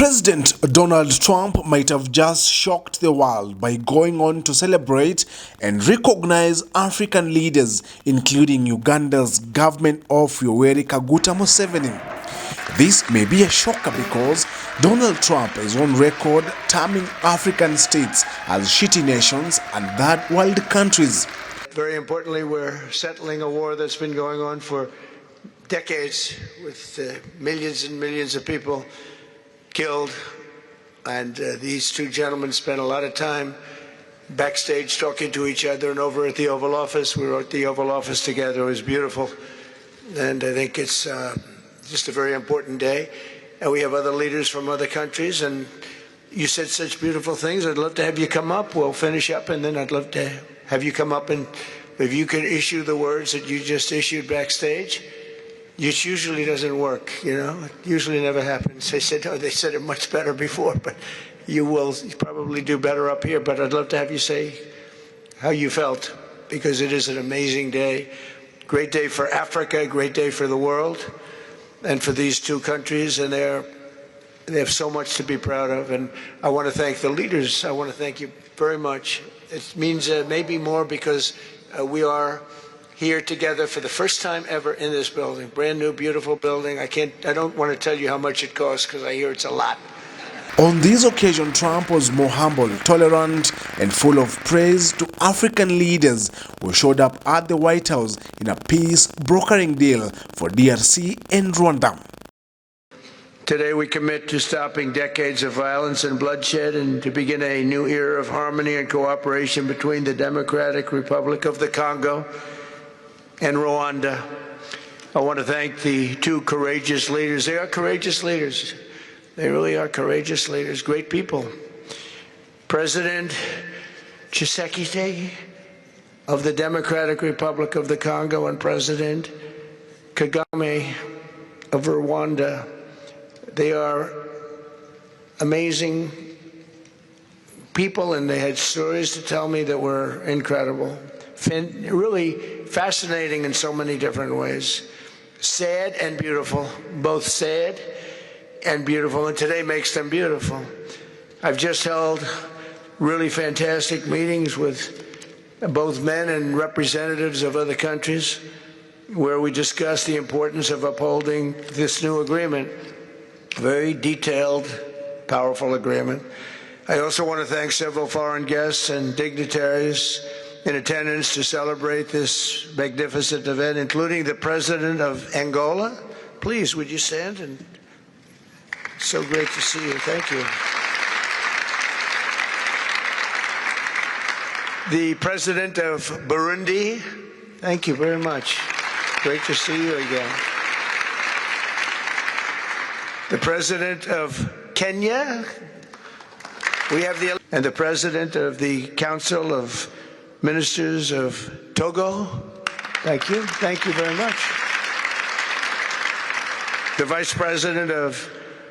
President Donald Trump might have just shocked the world by going on to celebrate and recognize African leaders, including Uganda's government of Yoweri Kaguta Museveni. This may be a shocker because Donald Trump is on record terming African states as shitty nations and third world countries. Very importantly, we're settling a war that's been going on for decades with millions and millions of people killed, and these two gentlemen spent a lot of time backstage talking to each other and over at the Oval Office. We were at the Oval Office together. It was beautiful, and I think it's just a very important day. And we have other leaders from other countries, and you said such beautiful things. I'd love to have you come up. We'll finish up, and then I'd love to have you come up, and if you could issue the words that you just issued backstage. It usually doesn't work, you know. It usually never happens. They said, oh, they said it much better before, but you will probably do better up here. But I'd love to have you say how you felt, because it is an amazing day. Great day for Africa, great day for the world, and for these two countries. And they have so much to be proud of. And I want to thank the leaders. I want to thank you very much. It means maybe more because we are here together for the first time ever in this building. Brand new, beautiful building. I don't want to tell you how much it costs because I hear it's a lot. On this occasion, Trump was more humble, tolerant, and full of praise to African leaders who showed up at the White House in a peace brokering deal for DRC and Rwanda. Today we commit to stopping decades of violence and bloodshed and to begin a new era of harmony and cooperation between the Democratic Republic of the Congo and Rwanda. I want to thank the two courageous leaders. They are courageous leaders. They really are courageous leaders, great people. President Tshisekedi of the Democratic Republic of the Congo and President Kagame of Rwanda. They are amazing people, and they had stories to tell me that were incredible. Really fascinating in so many different ways. Sad and beautiful, both sad and beautiful, and today makes them beautiful. I've just held really fantastic meetings with both men and representatives of other countries where we discussed the importance of upholding this new agreement. Very detailed, powerful agreement. I also want to thank several foreign guests and dignitaries in attendance to celebrate this magnificent event, including the President of Angola. Please, would you stand? And so great to see you. Thank you. The President of Burundi. Thank you very much. Great to see you again. The President of Kenya. And the President of the Council of Ministers of Togo. Thank you. Thank you very much. The Vice President of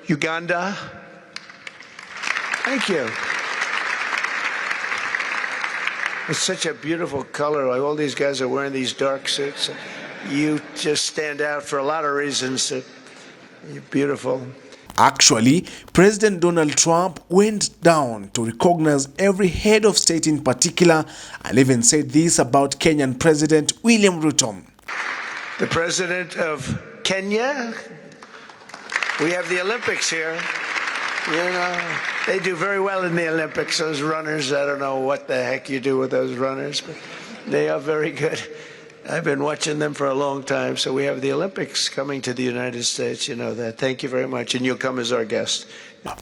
Uganda. Thank you. It's such a beautiful color. Like all these guys are wearing these dark suits. You just stand out for a lot of reasons. You're beautiful. Actually, President Donald Trump went down to recognize every head of state in particular, and even said this about Kenyan President William Ruto. The President of Kenya. We have the Olympics here. You know, they do very well in the Olympics, those runners. I don't know what the heck you do with those runners, but they are very good. I've been watching them for a long time. So we have the Olympics coming to the United States. You know that. Thank you very much. And you'll come as our guest.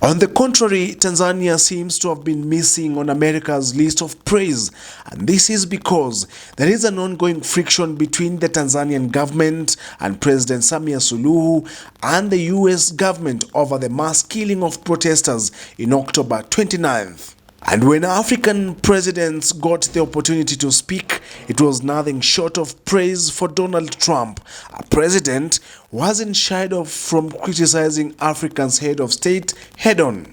On the contrary, Tanzania seems to have been missing on America's list of praise. And this is because there is an ongoing friction between the Tanzanian government and President Samia Suluhu and the US government over the mass killing of protesters in October 29th. And when African presidents got the opportunity to speak, it was nothing short of praise for Donald Trump, a president who hasn't shied off from criticizing Africa's head of state head-on.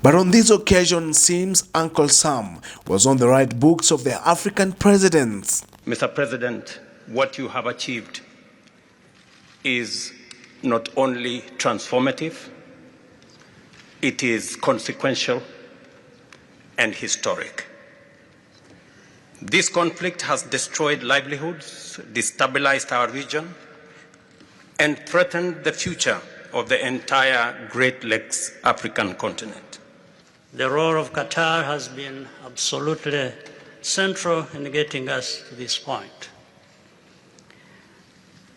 But on this occasion, seems Uncle Sam was on the right books of the African presidents. Mr. President, what you have achieved is not only transformative, It is consequential and historic. This conflict has destroyed livelihoods, destabilized our region, and threatened the future of the entire Great Lakes African continent. The role of Qatar has been absolutely central in getting us to this point.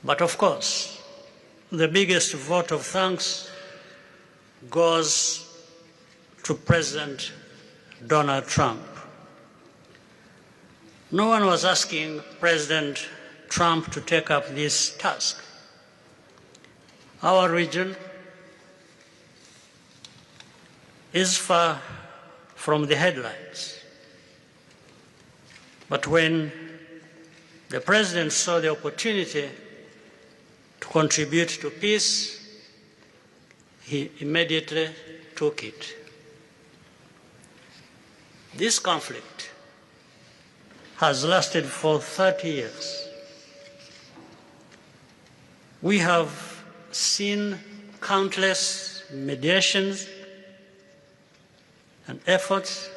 But of course, the biggest vote of thanks goes to President Donald Trump. No one was asking President Trump to take up this task. Our region is far from the headlines. But when the President saw the opportunity to contribute to peace, he immediately took it. This conflict has lasted for 30 years. We have seen countless mediations and efforts,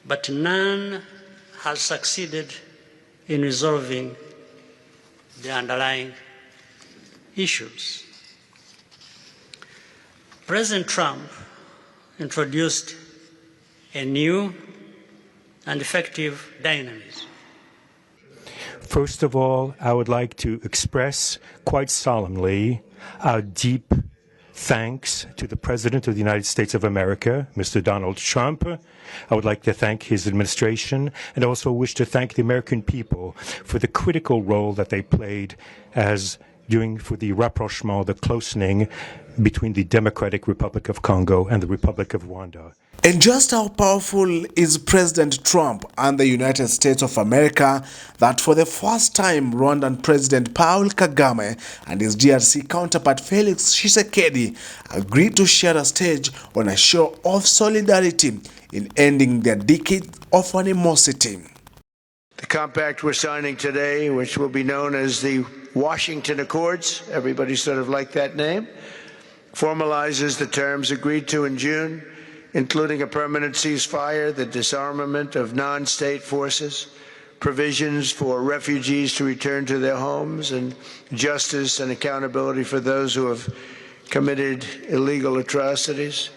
but none has succeeded in resolving the underlying issues. President Trump introduced a new and effective dynamism. First of all, I would like to express quite solemnly our deep thanks to the President of the United States of America, Mr. Donald Trump. I would like to thank his administration and also wish to thank the American people for the critical role that they played for the rapprochement, the closening between the Democratic Republic of Congo and the Republic of Rwanda. And just how powerful is President Trump and the United States of America that for the first time Rwandan President Paul Kagame and his DRC counterpart Felix Tshisekedi agreed to share a stage on a show of solidarity in ending their decade of animosity. The compact we're signing today, which will be known as the Washington Accords, everybody sort of liked that name, formalizes the terms agreed to in June, including a permanent ceasefire, the disarmament of non-state forces, provisions for refugees to return to their homes, and justice and accountability for those who have committed illegal atrocities.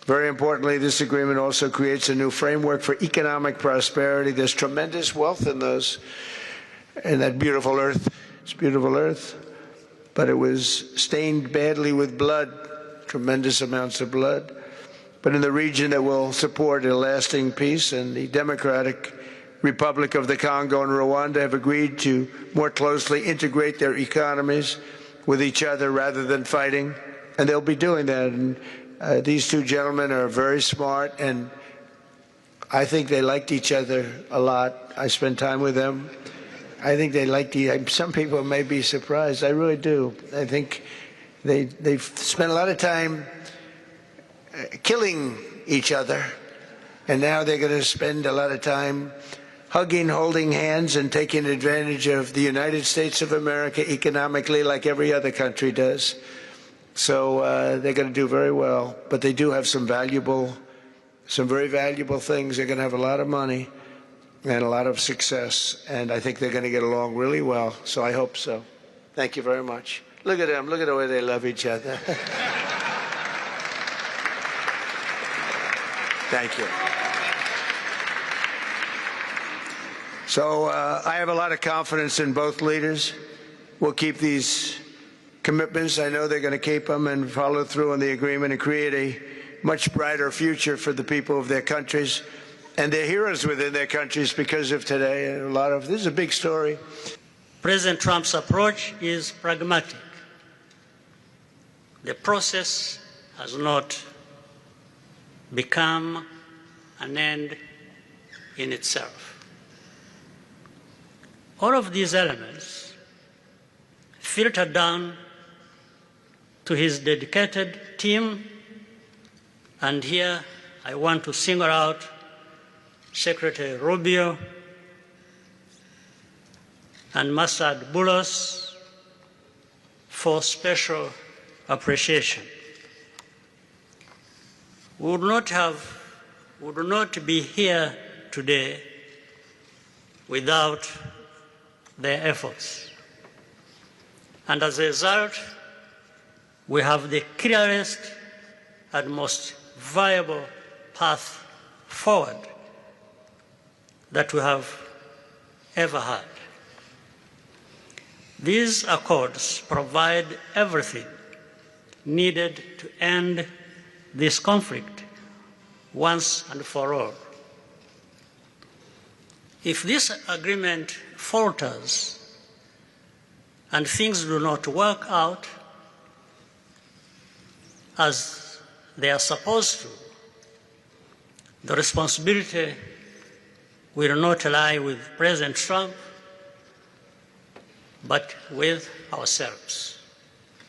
Very importantly, this agreement also creates a new framework for economic prosperity. There's tremendous wealth in that beautiful earth. It's beautiful earth, but it was stained badly with blood, tremendous amounts of blood. But in the region that will support a lasting peace, and the Democratic Republic of the Congo and Rwanda have agreed to more closely integrate their economies with each other rather than fighting, and they'll be doing that. And these two gentlemen are very smart, and I think they liked each other a lot. I spent time with them. I think they liked some people may be surprised. I really do. I think they've spent a lot of time killing each other, and now they're going to spend a lot of time hugging, holding hands, and taking advantage of the United States of America economically like every other country does. So they're going to do very well, but they do have some very valuable things. They're going to have a lot of money and a lot of success, and I think they're going to get along really well, so I hope so. Thank you very much. Look at them. Look at the way they love each other. Thank you. So I have a lot of confidence in both leaders. We'll keep these commitments. I know they're going to keep them and follow through on the agreement and create a much brighter future for the people of their countries and their heroes within their countries because of today. This is a big story. President Trump's approach is pragmatic. The process has not become an end in itself. All of these elements filter down to his dedicated team, and here I want to single out Secretary Rubio and Masad Boulos for special appreciation. We would not be here today without their efforts. And as a result, we have the clearest and most viable path forward that we have ever had. These accords provide everything needed to end this conflict once and for all. If this agreement falters and things do not work out as they are supposed to, the responsibility will not lie with President Trump, but with ourselves.